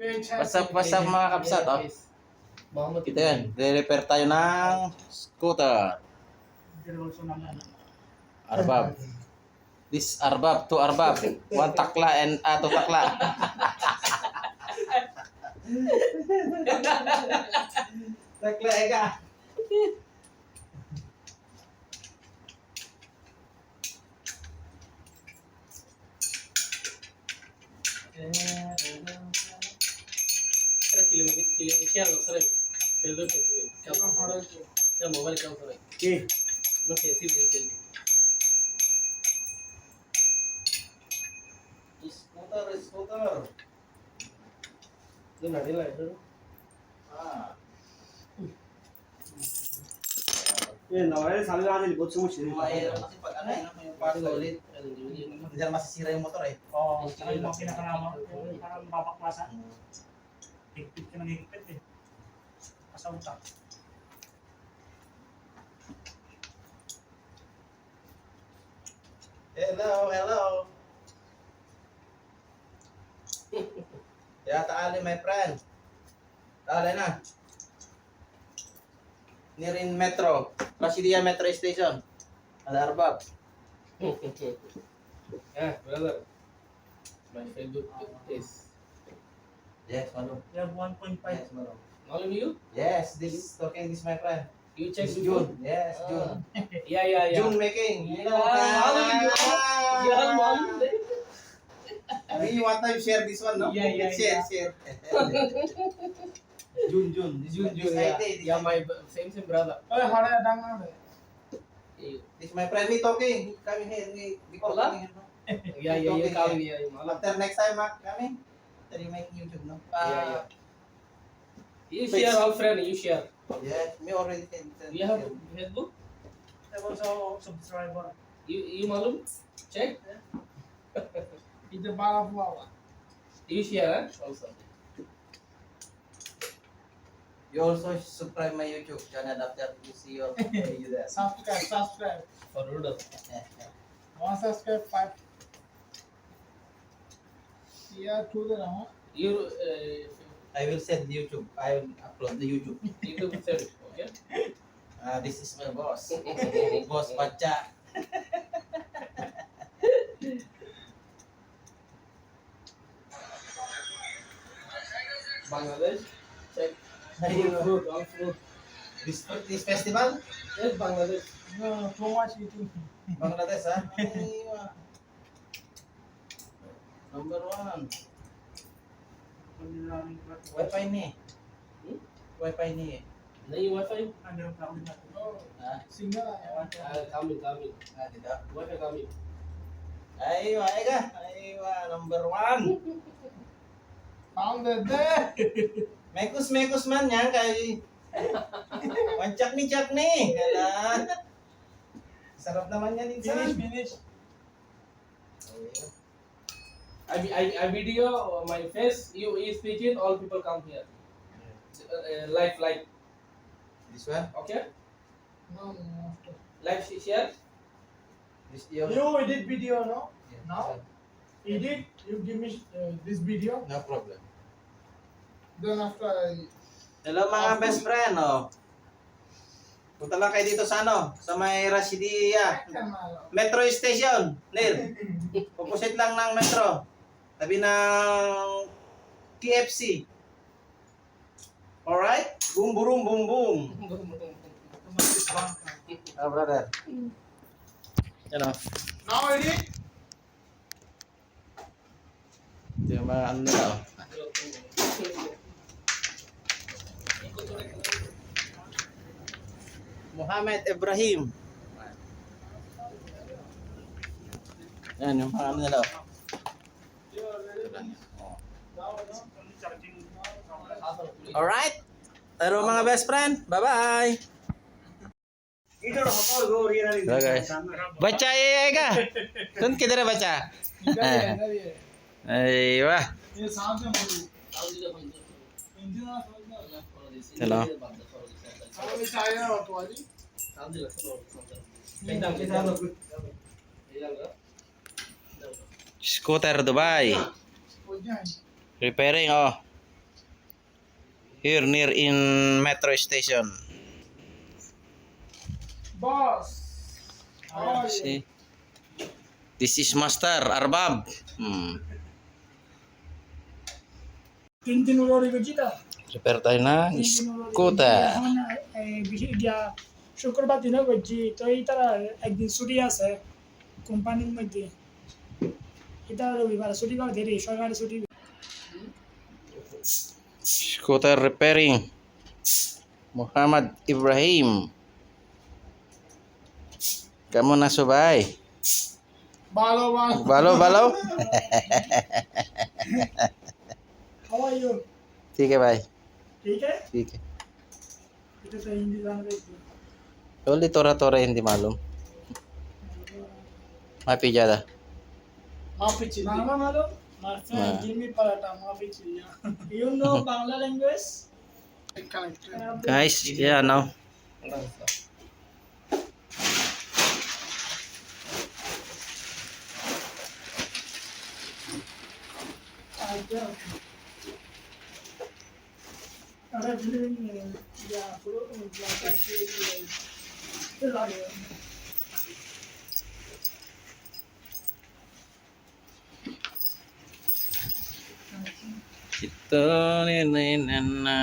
What's up mga kapsat, oh. Ito yan, re-repair tayo ng scooter. Arbab. This Arbab, two Arbab. One takla and two takla. Takla eka. क्या मोबाइल क्या होता है no sé si bien Scooter. no nadie la hizo Ah. Eh, nawalan sabi natin libot sumusin. Mahirap kasi pag ano eh, yung parang ulit. Hindi na masisira yung motor eh. Oo, saka yung mga pinakalama, yung parang mababaklasan. Higpit ka ng higpit eh. Kasawta. Hello. Ya, taali my friend. Taali na. Near in Metro. Rasidia Metro Station. Ada Arbab. yeah brother my Facebook is Yes, Manu. We have 1.5. Yes, Manu. knowing you Yes, this my friend. you check It's before? June. Yes, June. yeah June making. You know, yeah mom I mean, you want to share this one, no? Yeah. Share. June. This yeah my same brother Oy, hara dang na. This my friend. Me talking. Coming here. We Hola? talking here, no? yeah kami yeah malam After next time, coming. After you make YouTube, no? Yeah. You share all friend you share Yes, me already can. you have Facebook I also subscriber. you malum check Ito para po. you share also You also subscribe my YouTube channel after you see your video there. Subscribe. for Rudolph One subscribe 5. Yeah, to the no. you I will send YouTube. I will upload the YouTube. YouTube said it, okay This is my boss. Boss Bacha. Bangladesh check all fruit This festival? yes Bangladesh No, too much eating. Bangladesh, ha? Aywa. Number 1. Wi-Fi ni. Wi-Fi ni. नहीं wifi Ano yung problem natin? Ha? Signal. coming Tidak. wifi coming Aywa, Aywa, number 1. Found it there. Mekus man yan kay. Wancak ni. Kala. Sarap naman yan insan. Finish. I video my face you speak it all people come here live This one? okay No. live share This your. You edit video, no? Yeah, Now? Edit, you give me this video. No problem. Then after I... Hello mga best friend, oh. Punta lang kayo dito sa ano, sa may Rasidia Metro Station, near. Opposite lang ng Metro. Tabi ng KFC. Alright? Boom, boom. Brother. Yan o. Now edit. Ito yung mga ano nila, oh. Muhammad Ibrahim. Yan yung mga ano nila, oh. Alright? Pero mga best friend, bye-bye. So guys, baca ये का तुम किधर है बच्चा अरे वाह ये सामने बोलो इंजन ना चलो सामने चाय ना तो वाली scooter Dubai repairing oh Here near in metro station. Boss. How are you? See, this is Master Arbab. 3 दिन उड़ोरी बजीता Prepare tayo ng scooter. dia शुक्रवार दिन बजी तो इतर एक दिन छुट्टी আছে কোম্পানির মধ্যে এটা রবিবার ছুটি করে দেরি সরকারি ছুটি Scooter repairing. Muhammad Ibrahim. Kamu na subay? Balo, balo. Balo, balo? how are you ठीक है भाई, ठीक है ठीक है. itu saya hindi जान रही थी Only tora hindi malum. Mapi jada. Maafi chindi. Bangla मालूम my हाँ। friend give me paratha maafi chiya you know bangla language Correct. Guys, yeah, now. अरे फिल्म या पूरा ब्लॉक से लगे Ito, nina.